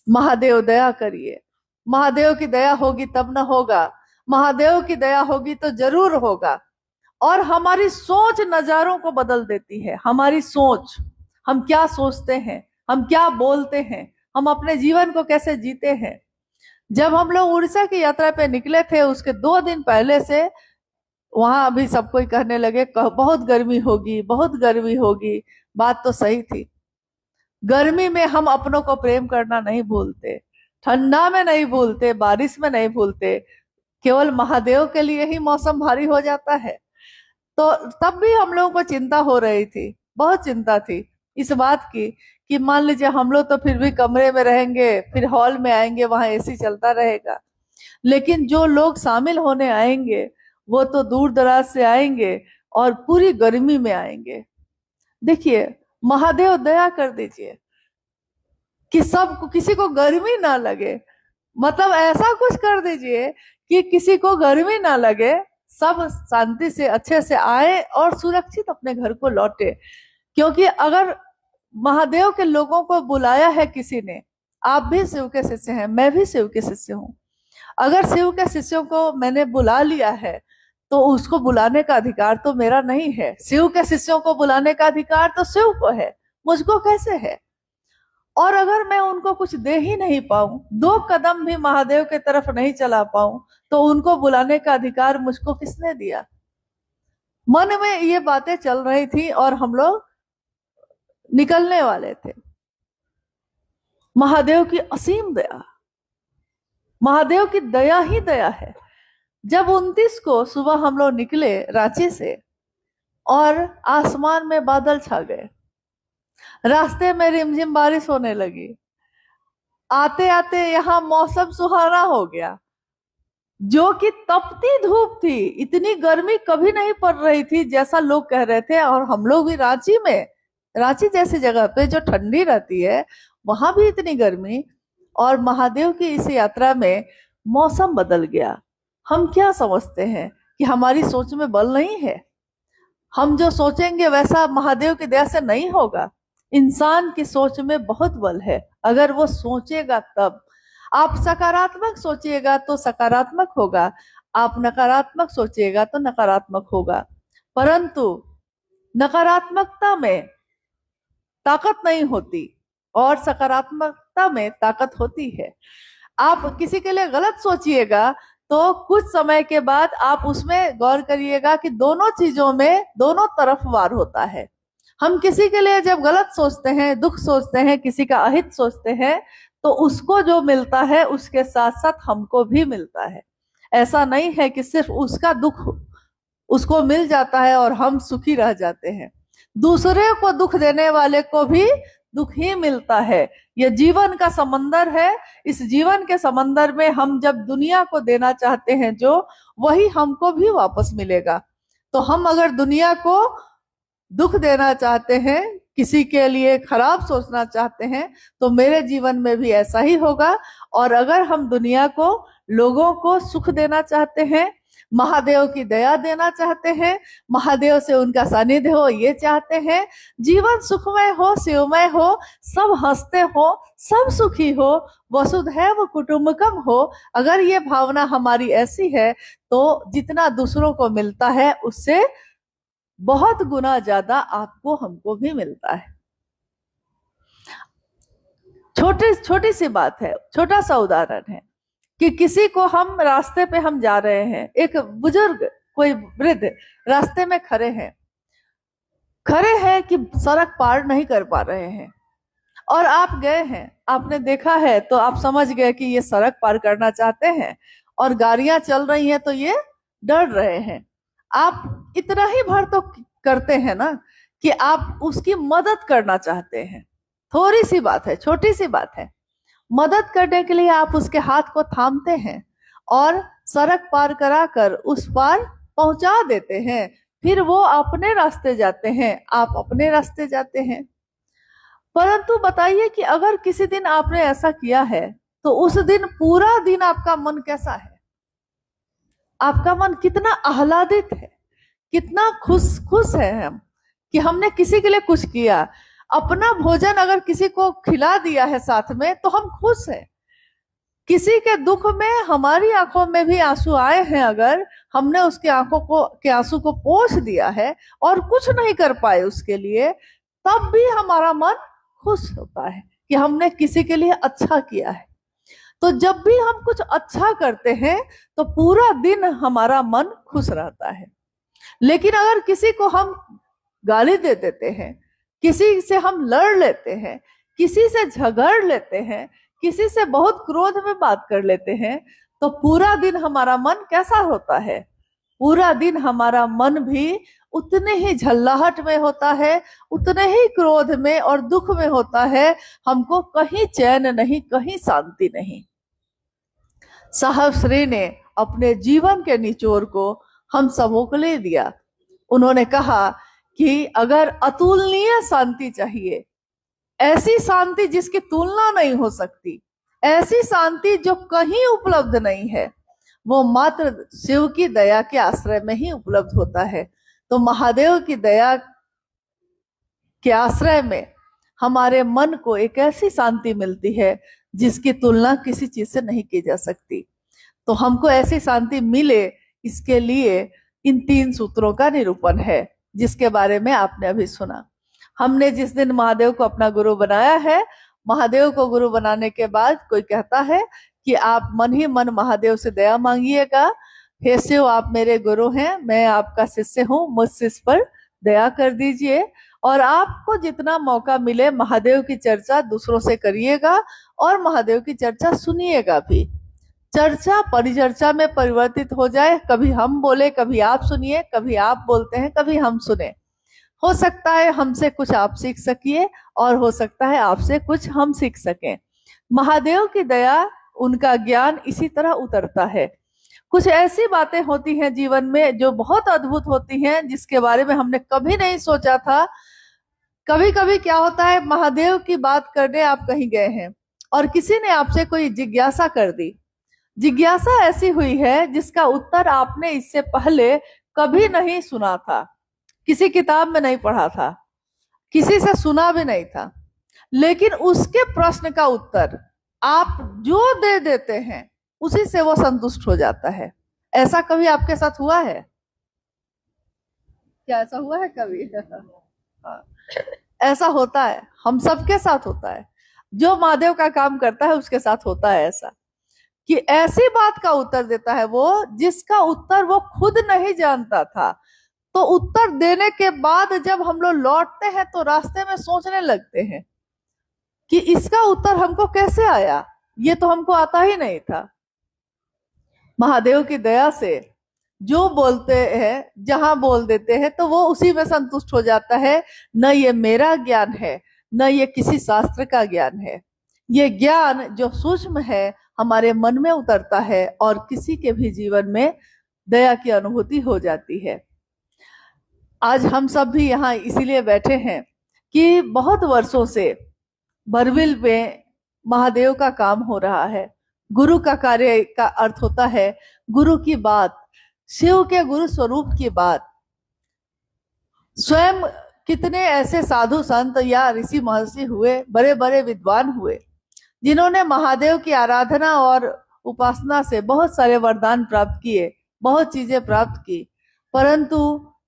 महादेव दया करिए। महादेव की दया होगी तब न होगा, महादेव की दया होगी तो जरूर होगा। और हमारी सोच नजारों को बदल देती है। हमारी सोच, हम क्या सोचते हैं, हम क्या बोलते हैं, हम अपने जीवन को कैसे जीते हैं। जब हम लोग उड़ीसा की यात्रा पे निकले थे, उसके 2 दिन पहले से वहां अभी सब कोई कहने लगे बहुत गर्मी होगी, बहुत गर्मी होगी। बात तो सही थी। गर्मी में हम अपनों को प्रेम करना नहीं भूलते, ठंडा में नहीं भूलते, बारिश में नहीं भूलते, केवल महादेव के लिए ही मौसम भारी हो जाता है। तो तब भी हम लोगों को चिंता हो रही थी, बहुत चिंता थी इस बात की कि मान लीजिए हम लोग तो फिर भी कमरे में रहेंगे, फिर हॉल में आएंगे, वहां एसी चलता रहेगा, लेकिन जो लोग शामिल होने आएंगे वो तो दूर दराज से आएंगे और पूरी गर्मी में आएंगे। देखिए, महादेव दया कर दीजिए कि सब, किसी को गर्मी ना लगे, मतलब ऐसा कुछ कर दीजिए कि किसी को गर्मी ना लगे, सब शांति से अच्छे से आए और सुरक्षित अपने घर को लौटे। क्योंकि अगर महादेव के लोगों को बुलाया है किसी ने, आप भी शिव के शिष्य हैं, मैं भी शिव के शिष्य हूँ, अगर शिव के शिष्यों को मैंने बुला लिया है तो उसको बुलाने का अधिकार तो मेरा नहीं है। शिव के शिष्यों को बुलाने का अधिकार तो शिव को है, मुझको कैसे है? और अगर मैं उनको कुछ दे ही नहीं पाऊं, 2 कदम भी महादेव के तरफ नहीं चला पाऊं, तो उनको बुलाने का अधिकार मुझको किसने दिया? मन में ये बातें चल रही थी और हम लोग निकलने वाले थे। महादेव की असीम दया, महादेव की दया ही दया है। जब 29 को सुबह हम लोग निकले रांची से और आसमान में बादल छा गए, रास्ते में रिमझिम बारिश होने लगी, आते आते यहाँ मौसम सुहाना हो गया, जो कि तपती धूप थी। इतनी गर्मी कभी नहीं पड़ रही थी जैसा लोग कह रहे थे। और हम लोग भी रांची में, रांची जैसी जगह पे जो ठंडी रहती है, वहां भी इतनी गर्मी। और महादेव की इस यात्रा में मौसम बदल गया। हम क्या समझते हैं कि हमारी सोच में बल नहीं है? हम जो सोचेंगे वैसा महादेव की दया से नहीं होगा। इंसान की सोच में बहुत बल है, अगर वो सोचेगा तब। आप सकारात्मक सोचिएगा तो सकारात्मक होगा, आप नकारात्मक सोचिएगा तो नकारात्मक होगा। परंतु नकारात्मकता में ताकत नहीं होती और सकारात्मकता में ताकत होती है। आप किसी के लिए गलत सोचिएगा तो कुछ समय के बाद आप उसमें गौर करिएगा कि दोनों चीजों में दोनों तरफ वार होता है। हम किसी के लिए जब गलत सोचते हैं, दुख सोचते हैं, किसी का अहित सोचते हैं, तो उसको जो मिलता है उसके साथ साथ हमको भी मिलता है। ऐसा नहीं है कि सिर्फ उसका दुख उसको मिल जाता है और हम सुखी रह जाते हैं। दूसरे को दुख देने वाले को भी दुख ही मिलता है। यह जीवन का समंदर है। इस जीवन के समंदर में हम जब दुनिया को देना चाहते हैं जो, वही हमको भी वापस मिलेगा। तो हम अगर दुनिया को दुख देना चाहते हैं किसी के लिए खराब सोचना चाहते हैं तो मेरे जीवन में भी ऐसा ही होगा। और अगर हम दुनिया को, लोगों को सुख देना चाहते हैं, महादेव की दया देना चाहते हैं, महादेव से उनका सानिध्य हो ये चाहते हैं, जीवन सुखमय हो, शिवमय हो, सब हंसते हो, सब सुखी हो, वसुधैव कुटुंबकम हो, अगर ये भावना हमारी ऐसी है तो जितना दूसरों को मिलता है उससे बहुत गुना ज्यादा आपको, हमको भी मिलता है। छोटी सी बात है, छोटा सा उदाहरण है कि किसी को हम रास्ते पे हम जा रहे हैं, एक बुजुर्ग, कोई वृद्ध रास्ते में खड़े हैं कि सड़क पार नहीं कर पा रहे हैं, और आप गए हैं, आपने देखा है तो आप समझ गए कि ये सड़क पार करना चाहते हैं, और गाड़ियां चल रही हैं तो ये डर रहे हैं। आप इतना ही भर तो करते हैं ना कि आप उसकी मदद करना चाहते हैं। थोड़ी सी बात है, छोटी सी बात है, मदद करने के लिए आप उसके हाथ को थामते हैं और सड़क पार कराकर उस पार पहुंचा देते हैं। फिर वो अपने रास्ते जाते हैं, आप अपने रास्ते जाते हैं। परंतु बताइए कि अगर किसी दिन आपने ऐसा किया है तो उस दिन पूरा दिन आपका मन कैसा है? आपका मन कितना आह्लादित है, कितना खुश है हम कि हमने किसी के लिए कुछ किया। अपना भोजन अगर किसी को खिला दिया है साथ में तो हम खुश हैं। किसी के दुख में हमारी आंखों में भी आंसू आए हैं, अगर हमने उसके के आंसू को पोंछ दिया है और कुछ नहीं कर पाए उसके लिए, तब भी हमारा मन खुश होता है कि हमने किसी के लिए अच्छा किया है। तो जब भी हम कुछ अच्छा करते हैं तो पूरा दिन हमारा मन खुश रहता है। लेकिन अगर किसी को हम गाली दे देते हैं, किसी से हम लड़ लेते हैं, किसी से झगड़ लेते हैं, किसी से बहुत क्रोध में बात कर लेते हैं, तो पूरा दिन हमारा मन कैसा होता है? पूरा दिन हमारा मन भी उतने ही झल्लाहट में होता है, उतने ही क्रोध में और दुख में होता है। हमको कहीं चैन नहीं, कहीं शांति नहीं। साहब श्री ने अपने जीवन के निचोड़ को हम सबों को ले दिया। उन्होंने कहा कि अगर अतुलनीय शांति चाहिए, ऐसी शांति जिसकी तुलना नहीं हो सकती, ऐसी शांति जो कहीं उपलब्ध नहीं है, वो मात्र शिव की दया के आश्रय में ही उपलब्ध होता है। तो महादेव की दया के आश्रय में हमारे मन को एक ऐसी शांति मिलती है जिसकी तुलना किसी चीज से नहीं की जा सकती। तो हमको ऐसी शांति मिले, इसके लिए इन 3 सूत्रों का निरूपण है जिसके बारे में आपने अभी सुना। हमने जिस दिन महादेव को अपना गुरु बनाया है, महादेव को गुरु बनाने के बाद कोई कहता है कि आप मन ही मन महादेव से दया मांगिएगा, हे शिव आप मेरे गुरु हैं, मैं आपका शिष्य हूँ, मुझ शिष्य पर दया कर दीजिए। और आपको जितना मौका मिले महादेव की चर्चा दूसरों से करिएगा और महादेव की चर्चा सुनिएगा भी। चर्चा परिचर्चा में परिवर्तित हो जाए, कभी हम बोले, कभी आप सुनिए, कभी आप बोलते हैं, कभी हम सुने। हो सकता है हमसे कुछ आप सीख सकिए और हो सकता है आपसे कुछ हम सीख सकें। महादेव की दया, उनका ज्ञान इसी तरह उतरता है। कुछ ऐसी बातें होती हैं जीवन में जो बहुत अद्भुत होती हैं, जिसके बारे में हमने कभी नहीं सोचा था। कभी कभी क्या होता है, महादेव की बात करने आप कहीं गए हैं और किसी ने आपसे कोई जिज्ञासा कर दी। जिज्ञासा ऐसी हुई है जिसका उत्तर आपने इससे पहले कभी नहीं सुना था, किसी किताब में नहीं पढ़ा था, किसी से सुना भी नहीं था, लेकिन उसके प्रश्न का उत्तर आप जो दे देते हैं उसी से वो संतुष्ट हो जाता है। ऐसा कभी आपके साथ हुआ है क्या? ऐसा हुआ है कभी? ऐसा होता है, हम सबके साथ होता है। जो महादेव का काम करता है उसके साथ होता है ऐसा, कि ऐसी बात का उत्तर देता है वो जिसका उत्तर वो खुद नहीं जानता था। तो उत्तर देने के बाद जब हम लोग लौटते हैं तो रास्ते में सोचने लगते हैं कि इसका उत्तर हमको कैसे आया, ये तो हमको आता ही नहीं था। महादेव की दया से जो बोलते हैं, जहां बोल देते हैं, तो वो उसी में संतुष्ट हो जाता है। न ये मेरा ज्ञान है, न ये किसी शास्त्र का ज्ञान है, ये ज्ञान जो सूक्ष्म है हमारे मन में उतरता है और किसी के भी जीवन में दया की अनुभूति हो जाती है। आज हम सब भी यहाँ इसीलिए बैठे हैं कि बहुत वर्षों से बरविल में महादेव का काम हो रहा है। गुरु का कार्य का अर्थ होता है गुरु की बात, शिव के गुरु स्वरूप की बात। स्वयं कितने ऐसे साधु संत या ऋषि महर्षि हुए, बड़े बड़े विद्वान हुए, जिन्होंने महादेव की आराधना और उपासना से बहुत सारे वरदान प्राप्त किए, बहुत चीजें प्राप्त की, परंतु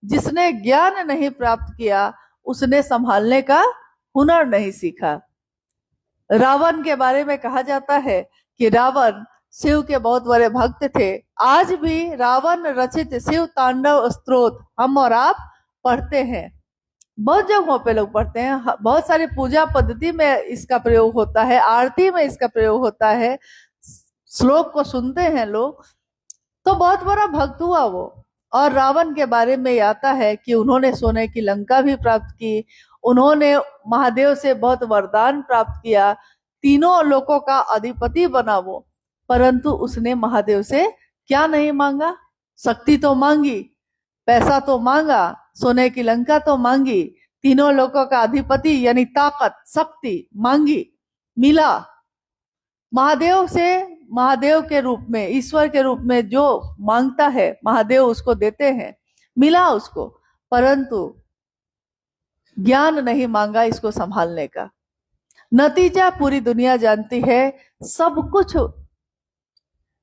जिसने ज्ञान नहीं प्राप्त किया उसने संभालने का हुनर नहीं सीखा। रावण के बारे में कहा जाता है कि रावण शिव के बहुत बड़े भक्त थे। आज भी रावण रचित शिव तांडव स्तोत्र हम और आप पढ़ते हैं, बहुत जगहों पे लोग पढ़ते हैं, बहुत सारी पूजा पद्धति में इसका प्रयोग होता है, आरती में इसका प्रयोग होता है, श्लोक को सुनते हैं लोग। तो बहुत बड़ा भक्त हुआ वो। और रावण के बारे में आता है कि उन्होंने सोने की लंका भी प्राप्त की, उन्होंने महादेव से बहुत वरदान प्राप्त किया, तीनों लोकों का अधिपति बना वो, परंतु उसने महादेव से क्या नहीं मांगा? शक्ति तो मांगी, पैसा तो मांगा, सोने की लंका तो मांगी, तीनों लोकों का अधिपति यानी ताकत शक्ति मांगी, मिला। महादेव से, महादेव के रूप में, ईश्वर के रूप में जो मांगता है महादेव उसको देते हैं, मिला उसको, परंतु ज्ञान नहीं मांगा इसको संभालने का। नतीजा पूरी दुनिया जानती है, सब कुछ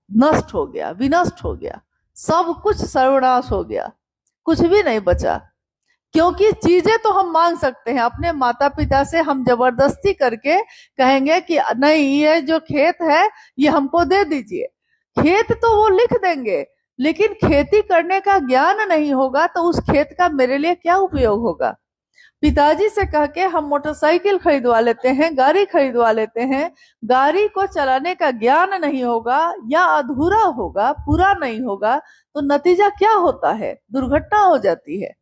नष्ट हो गया, विनष्ट हो गया, सब कुछ सर्वनाश हो गया, कुछ भी नहीं बचा। क्योंकि चीजें तो हम मांग सकते हैं, अपने माता पिता से हम जबरदस्ती करके कहेंगे कि नहीं ये जो खेत है ये हमको दे दीजिए, खेत तो वो लिख देंगे, लेकिन खेती करने का ज्ञान नहीं होगा तो उस खेत का मेरे लिए क्या उपयोग होगा। पिताजी से कह के हम मोटरसाइकिल खरीदवा लेते हैं, गाड़ी खरीदवा लेते हैं, गाड़ी को चलाने का ज्ञान नहीं होगा या अधूरा होगा, पूरा नहीं होगा, तो नतीजा क्या होता है? दुर्घटना हो जाती है।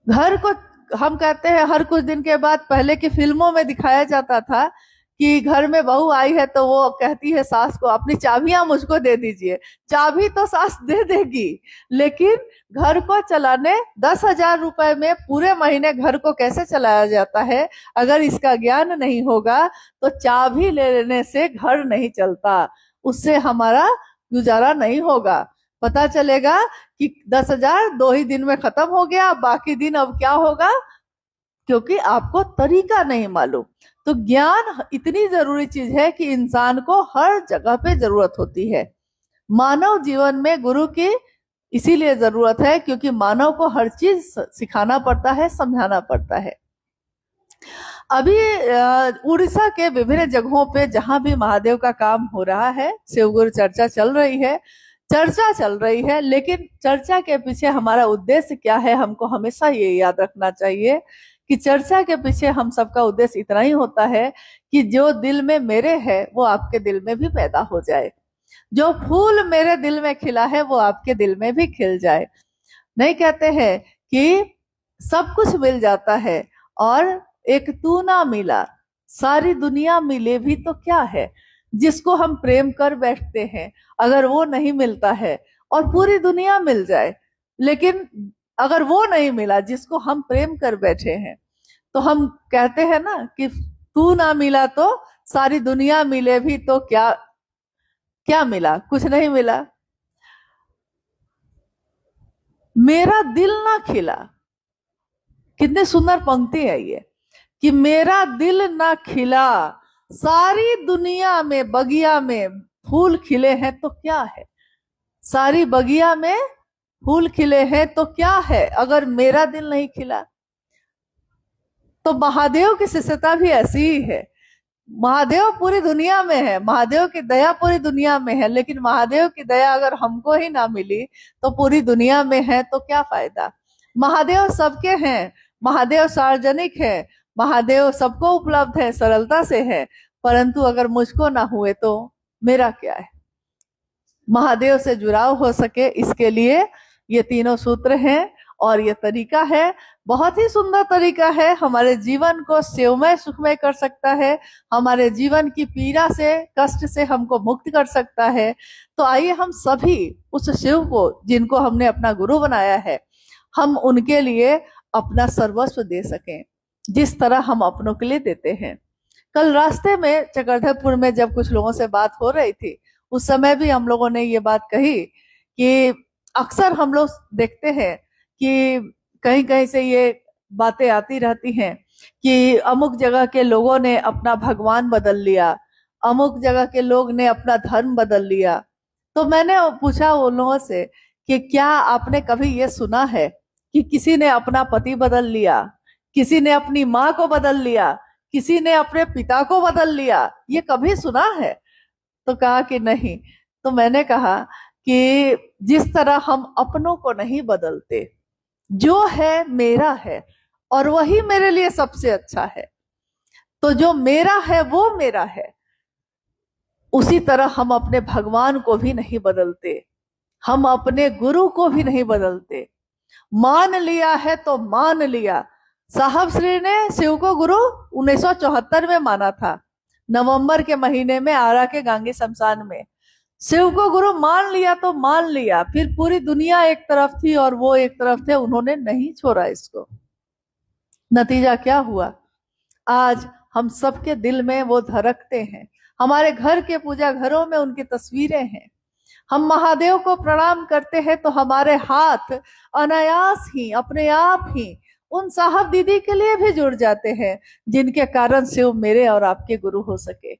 घर को हम कहते हैं हर कुछ दिन के बाद, पहले की फिल्मों में दिखाया जाता था कि घर में बहू आई है तो वो कहती है सास को अपनी चाबियां मुझको दे दीजिए, चाबी तो सास दे देगी, लेकिन घर को चलाने 10,000 रुपए में पूरे महीने घर को कैसे चलाया जाता है, अगर इसका ज्ञान नहीं होगा तो चाबी ले लेने से घर नहीं चलता, उससे हमारा गुजारा नहीं होगा। पता चलेगा कि 10,000 2 ही दिन में खत्म हो गया, बाकी दिन अब क्या होगा, क्योंकि आपको तरीका नहीं मालूम। तो ज्ञान इतनी जरूरी चीज है कि इंसान को हर जगह पे जरूरत होती है। मानव जीवन में गुरु की इसीलिए जरूरत है क्योंकि मानव को हर चीज सिखाना पड़ता है, समझाना पड़ता है। अभी उड़ीसा के विभिन्न जगहों पे जहां भी महादेव का काम हो रहा है, शिवगुरु चर्चा चल रही है, लेकिन चर्चा के पीछे हमारा उद्देश्य क्या है, हमको हमेशा ये याद रखना चाहिए कि चर्चा के पीछे हम सबका उद्देश्य इतना ही होता है कि जो दिल में मेरे है वो आपके दिल में भी पैदा हो जाए, जो फूल मेरे दिल में खिला है वो आपके दिल में भी खिल जाए। नहीं कहते हैं कि सब कुछ मिल जाता है और एक तू ना मिला, सारी दुनिया मिले भी तो क्या है। जिसको हम प्रेम कर बैठते हैं अगर वो नहीं मिलता है और पूरी दुनिया मिल जाए, लेकिन अगर वो नहीं मिला जिसको हम प्रेम कर बैठे हैं, तो हम कहते हैं ना कि तू ना मिला तो सारी दुनिया मिले भी तो क्या क्या मिला, कुछ नहीं मिला। मेरा दिल ना खिला, कितनी सुंदर पंक्ति है ये कि मेरा दिल ना खिला, सारी दुनिया में बगिया में फूल खिले हैं तो क्या है, सारी बगिया में फूल खिले हैं तो क्या है, अगर मेरा दिल नहीं खिला। तो महादेव की शिष्यता भी ऐसी ही है। महादेव पूरी दुनिया में है, महादेव की दया पूरी दुनिया में है, लेकिन महादेव की दया अगर हमको ही ना मिली तो पूरी दुनिया में है तो क्या फायदा। महादेव सबके हैं, महादेव सार्वजनिक है, महादेव सबको उपलब्ध है, सरलता से है, परंतु अगर मुझको ना हुए तो मेरा क्या है। महादेव से जुड़ाव हो सके इसके लिए ये तीनों सूत्र हैं और ये तरीका है, बहुत ही सुंदर तरीका है, हमारे जीवन को शिवमय सुखमय कर सकता है, हमारे जीवन की पीड़ा से कष्ट से हमको मुक्त कर सकता है। तो आइए हम सभी उस शिव को जिनको हमने अपना गुरु बनाया है, हम उनके लिए अपना सर्वस्व दे सकें, जिस तरह हम अपनों के लिए देते हैं। कल रास्ते में चक्रधरपुर में जब कुछ लोगों से बात हो रही थी, उस समय भी हम लोगों ने ये बात कही कि अक्सर हम लोग देखते हैं कि कहीं कहीं से ये बातें आती रहती हैं कि अमुक जगह के लोगों ने अपना भगवान बदल लिया, अमुक जगह के लोग ने अपना धर्म बदल लिया। तो मैंने पूछा उन लोगों से कि क्या आपने कभी ये सुना है कि किसी ने अपना पति बदल लिया, किसी ने अपनी माँ को बदल लिया, किसी ने अपने पिता को बदल लिया? ये कभी सुना है? तो कहा कि नहीं। तो मैंने कहा कि जिस तरह हम अपनों को नहीं बदलते, जो है मेरा है और वही मेरे लिए सबसे अच्छा है, तो जो मेरा है वो मेरा है, उसी तरह हम अपने भगवान को भी नहीं बदलते, हम अपने गुरु को भी नहीं बदलते। मान लिया है तो मान लिया। साहब श्री ने शिव को गुरु 1974 में माना था, नवंबर के महीने में आरा के गांगी शमशान में। शिव को गुरु मान लिया तो मान लिया, फिर पूरी दुनिया एक तरफ थी और वो एक तरफ थे, उन्होंने नहीं छोड़ा इसको। नतीजा क्या हुआ? आज हम सबके दिल में वो धड़कते हैं, हमारे घर के पूजा घरों में उनकी तस्वीरें हैं। हम महादेव को प्रणाम करते हैं तो हमारे हाथ अनायास ही अपने आप ही उन साहब दीदी के लिए भी जुड़ जाते हैं, जिनके कारण शिव मेरे और आपके गुरु हो सके।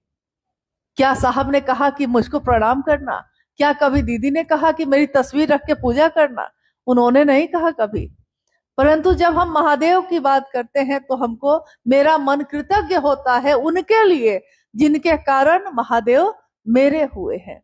क्या साहब ने कहा कि मुझको प्रणाम करना? क्या कभी दीदी ने कहा कि मेरी तस्वीर रख के पूजा करना? उन्होंने नहीं कहा कभी। परंतु जब हम महादेव की बात करते हैं तो हमको मेरा मन कृतज्ञ होता है उनके लिए जिनके कारण महादेव मेरे हुए हैं।